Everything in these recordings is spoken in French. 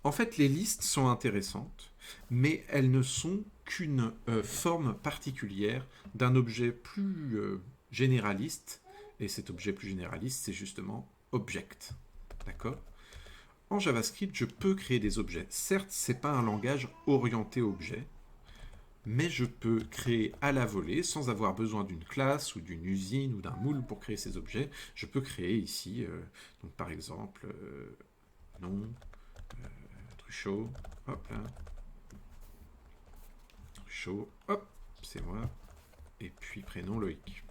En fait, les listes sont intéressantes, mais elles ne sont qu'une forme particulière d'un objet plus généraliste, et cet objet plus généraliste, c'est justement object. D'accord? En JavaScript, je peux créer des objets. Certes, ce n'est pas un langage orienté objet, mais je peux créer à la volée, sans avoir besoin d'une classe ou d'une usine ou d'un moule pour créer ces objets. Je peux créer ici, donc par exemple, nom, Truchot, hop là, Truchot, hop, c'est moi, et puis prénom Loïc.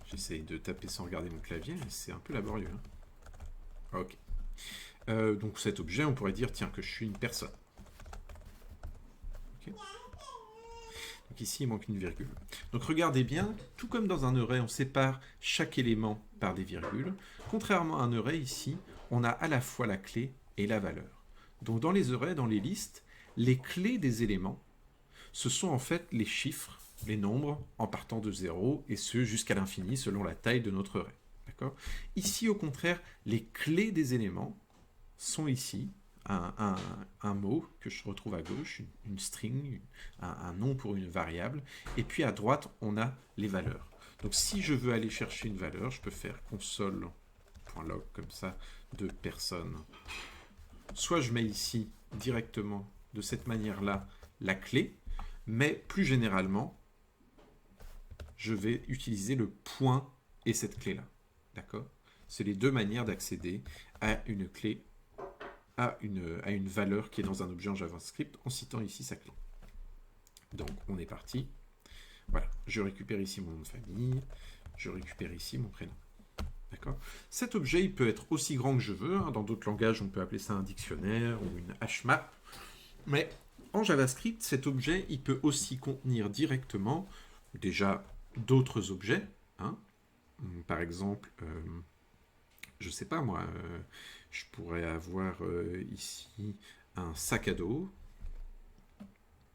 J'essaye de taper sans regarder mon clavier, mais c'est un peu laborieux. Hein. Ok. Donc cet objet, on pourrait dire, tiens, que je suis une personne. Okay. Donc ici, il manque une virgule. Donc regardez bien, tout comme dans un array, on sépare chaque élément par des virgules. Contrairement à un array, ici, on a à la fois la clé et la valeur. Donc dans les arrays, dans les listes, les clés des éléments, ce sont en fait les chiffres, les nombres, en partant de 0, et ce jusqu'à l'infini, selon la taille de notre array. Ici, au contraire, les clés des éléments sont ici, un mot que je retrouve à gauche, une string, un nom pour une variable, et puis à droite, on a les valeurs. Donc si je veux aller chercher une valeur, je peux faire console.log comme ça, de personne. Soit je mets ici directement, de cette manière-là, la clé, mais plus généralement, je vais utiliser le point et cette clé-là. D'accord? C'est les deux manières d'accéder à une clé, à une valeur qui est dans un objet en JavaScript en citant ici sa clé. Donc, on est parti. Voilà, je récupère ici mon nom de famille, je récupère ici mon prénom. D'accord? Cet objet, il peut être aussi grand que je veux. Hein. Dans d'autres langages, on peut appeler ça un dictionnaire ou une hmap. Mais en JavaScript, cet objet, il peut aussi contenir directement déjà d'autres objets. Hein. Par exemple, je ne sais pas moi, je pourrais avoir ici un sac à dos,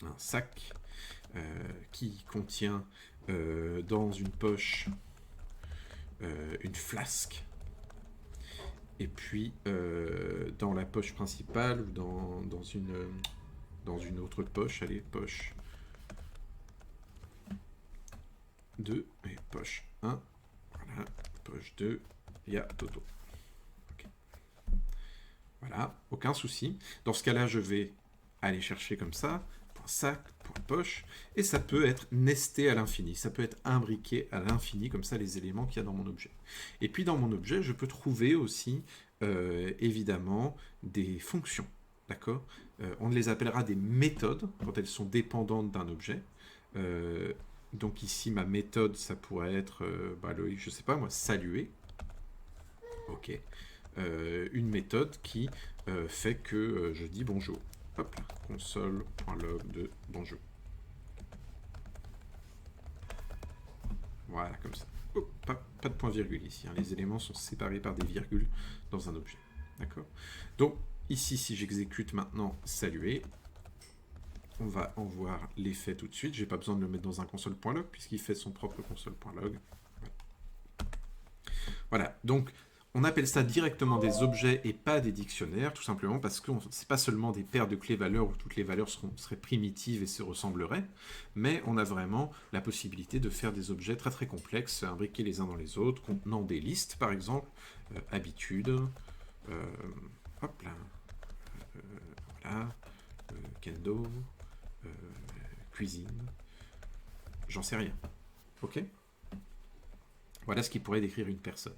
un sac qui contient dans une poche une flasque, et puis dans la poche principale ou dans une autre poche, allez, poche 2 et poche 1, voilà, poche 2, il y a Toto. Okay. Voilà, aucun souci. Dans ce cas-là, je vais aller chercher comme ça, point sac, point poche, et ça peut être nesté à l'infini, ça peut être imbriqué à l'infini, comme ça, les éléments qu'il y a dans mon objet. Et puis dans mon objet, je peux trouver aussi, évidemment, des fonctions. D'accord? On les appellera des méthodes, quand elles sont dépendantes d'un objet. Donc ici, ma méthode, ça pourrait être, je sais pas moi, saluer. Ok. Une méthode qui fait que je dis bonjour. Hop, console.log de bonjour. Voilà, comme ça. Oh, pas de point-virgule ici. Hein. Les éléments sont séparés par des virgules dans un objet. D'accord? Donc, ici, si j'exécute maintenant saluer, on va en voir l'effet tout de suite. Je n'ai pas besoin de le mettre dans un console.log puisqu'il fait son propre console.log. Voilà, donc on appelle ça directement des objets et pas des dictionnaires, tout simplement parce que ce n'est pas seulement des paires de clés-valeurs où toutes les valeurs seraient primitives et se ressembleraient, mais on a vraiment la possibilité de faire des objets très très complexes, imbriqués les uns dans les autres, contenant des listes par exemple, habitudes, hop là, voilà, kendo, cuisine, j'en sais rien. Ok? Voilà ce qui pourrait décrire une personne.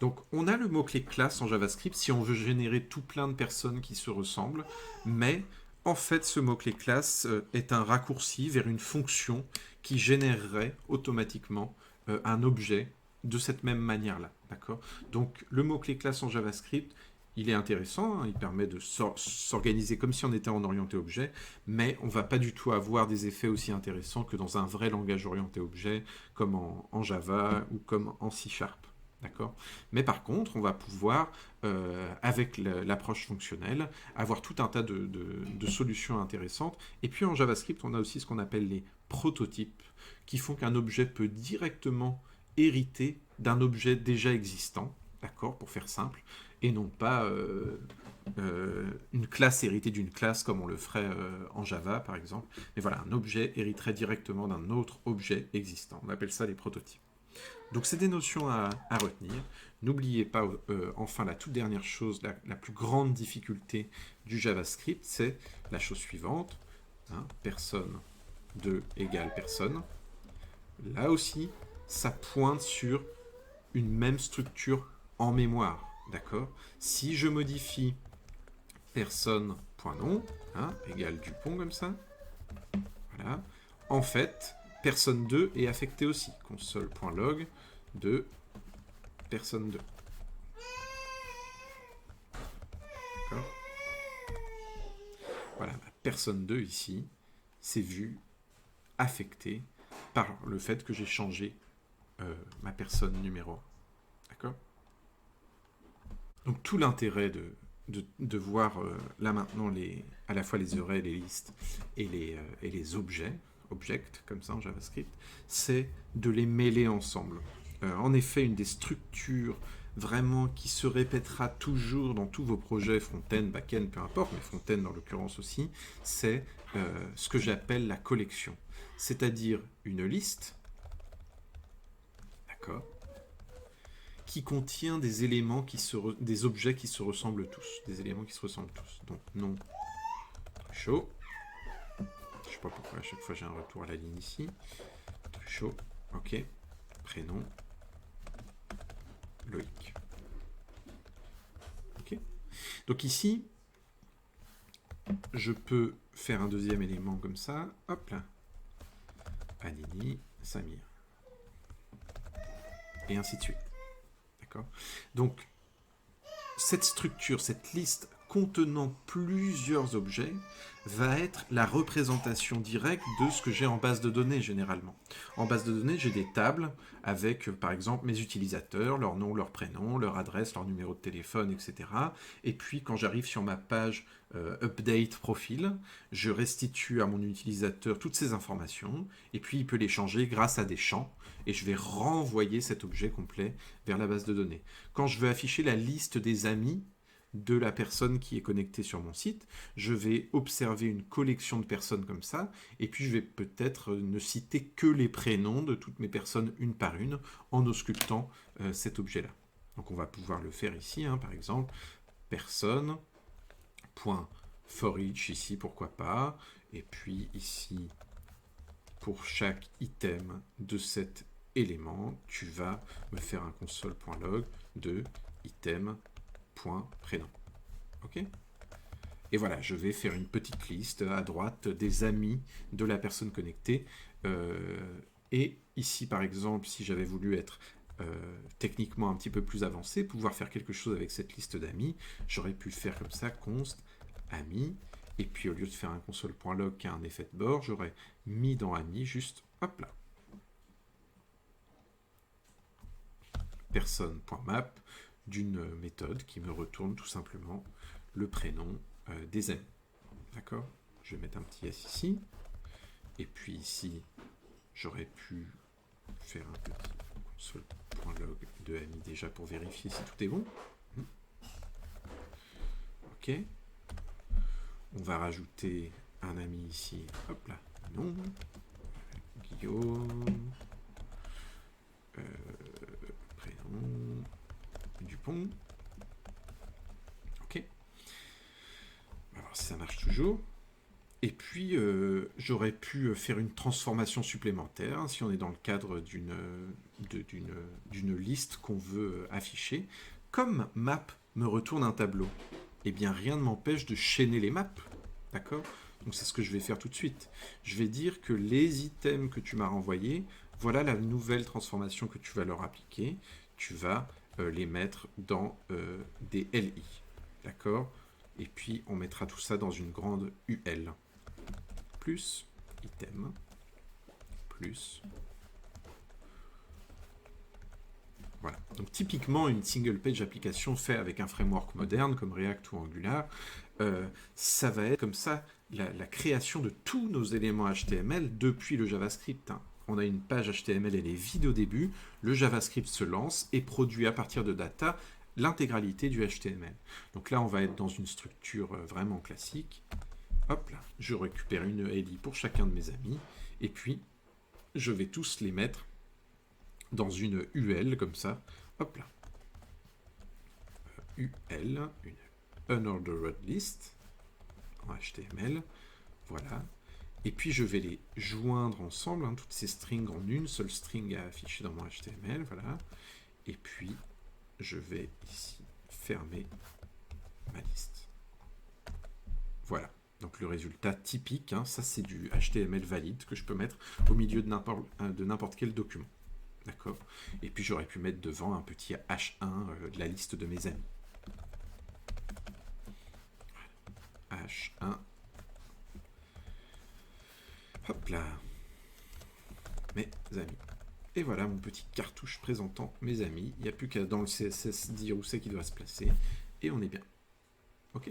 Donc, on a le mot-clé classe en JavaScript si on veut générer tout plein de personnes qui se ressemblent, mais en fait, ce mot-clé classe est un raccourci vers une fonction qui générerait automatiquement un objet de cette même manière-là. D'accord? Donc, le mot-clé classe en JavaScript, il est intéressant, hein, il permet de s'organiser comme si on était en orienté objet, mais on ne va pas du tout avoir des effets aussi intéressants que dans un vrai langage orienté objet, comme en Java ou comme en C#. D'accord? Mais par contre, on va pouvoir, avec l'approche fonctionnelle, avoir tout un tas de solutions intéressantes. Et puis en JavaScript, on a aussi ce qu'on appelle les prototypes, qui font qu'un objet peut directement hériter d'un objet déjà existant, d'accord, pour faire simple. et non pas une classe héritée d'une classe comme on le ferait en Java par exemple. Mais voilà, un objet hériterait directement d'un autre objet existant. On appelle ça les prototypes. Donc c'est des notions à retenir. N'oubliez pas, enfin, la toute dernière chose, la plus grande difficulté du JavaScript, c'est la chose suivante. Hein, personne 2 égale personne. Là aussi, ça pointe sur une même structure en mémoire. D'accord ? Si je modifie personne.nom, hein, égale Dupont comme ça, voilà. En fait, personne 2 est affecté aussi. Console.log de personne 2. D'accord ? Voilà, la personne 2 ici, c'est vu affecté par le fait que j'ai changé ma personne numéro 1. D'accord ? Donc tout l'intérêt de voir là maintenant à la fois les arrays, les listes et les objects, comme ça en JavaScript, c'est de les mêler ensemble. En effet, une des structures vraiment qui se répétera toujours dans tous vos projets, front-end, back-end, peu importe, mais front-end dans l'occurrence aussi, c'est ce que j'appelle la collection. C'est-à-dire une liste, d'accord, qui contient des éléments des objets qui se ressemblent tous, des éléments qui se ressemblent tous. Donc nom, chaud. Je sais pas pourquoi à chaque fois j'ai un retour à la ligne ici. Chaud, ok. Prénom, Loïc. Ok. Donc ici, je peux faire un deuxième élément comme ça. Hop là. Anini, Samir. Et ainsi de suite. D'accord ? Donc, cette structure, cette liste contenant plusieurs objets va être la représentation directe de ce que j'ai en base de données généralement. En base de données, j'ai des tables avec par exemple mes utilisateurs, leur nom, leur prénom, leur adresse, leur numéro de téléphone, etc. Et puis quand j'arrive sur ma page update profil, je restitue à mon utilisateur toutes ces informations et puis il peut les changer grâce à des champs et je vais renvoyer cet objet complet vers la base de données. Quand je veux afficher la liste des amis de la personne qui est connectée sur mon site, je vais observer une collection de personnes comme ça, et puis je vais peut-être ne citer que les prénoms de toutes mes personnes une par une, en auscultant cet objet-là. Donc on va pouvoir le faire ici, hein, par exemple, personne.forEach ici, pourquoi pas, et puis ici, pour chaque item de cet élément, tu vas me faire un console.log de item prénom. Ok ? Et voilà, je vais faire une petite liste à droite des amis de la personne connectée. Et ici, par exemple, si j'avais voulu être techniquement un petit peu plus avancé, pouvoir faire quelque chose avec cette liste d'amis, j'aurais pu le faire comme ça, const amis, et puis au lieu de faire un console.log qui a un effet de bord, j'aurais mis dans amis juste, hop là, personne.map, d'une méthode qui me retourne tout simplement le prénom des amis. D'accord ? Je vais mettre un petit S ici. Et puis ici, j'aurais pu faire un petit console.log de amis déjà pour vérifier si tout est bon. Ok. On va rajouter un ami ici. Hop là. Nom. Guillaume. Prénom. Dupont. Ok. On va voir si ça marche toujours. Et puis, j'aurais pu faire une transformation supplémentaire, hein, si on est dans le cadre d'une liste qu'on veut afficher. Comme map me retourne un tableau, eh bien, rien ne m'empêche de chaîner les maps. D'accord ? Donc, c'est ce que je vais faire tout de suite. Je vais dire que les items que tu m'as renvoyés, voilà la nouvelle transformation que tu vas leur appliquer. Tu vas les mettre dans des LI. D'accord ? Et puis, on mettra tout ça dans une grande UL. Plus item, plus. Voilà. Donc, typiquement, une single page application faite avec un framework moderne comme React ou Angular, ça va être comme ça la création de tous nos éléments HTML depuis le JavaScript. Hein. On a une page HTML, elle est vide au début, le JavaScript se lance et produit à partir de data l'intégralité du HTML. Donc là, on va être dans une structure vraiment classique. Hop là, je récupère une LI pour chacun de mes amis, et puis je vais tous les mettre dans une UL, comme ça. Hop là. UL, une unordered list, en HTML. Voilà. Et puis je vais les joindre ensemble, toutes ces strings en une seule string à afficher dans mon HTML. Voilà. Et puis je vais ici fermer ma liste. Voilà. Donc le résultat typique, ça c'est du HTML valide que je peux mettre au milieu de n'importe quel document. D'accord. Et puis j'aurais pu mettre devant un petit H1 de la liste de mes amis. H1. Hop là. Mes amis. Et voilà mon petit cartouche présentant mes amis. Il n'y a plus qu'à dans le CSS dire où c'est qu'il doit se placer. Et on est bien. Ok.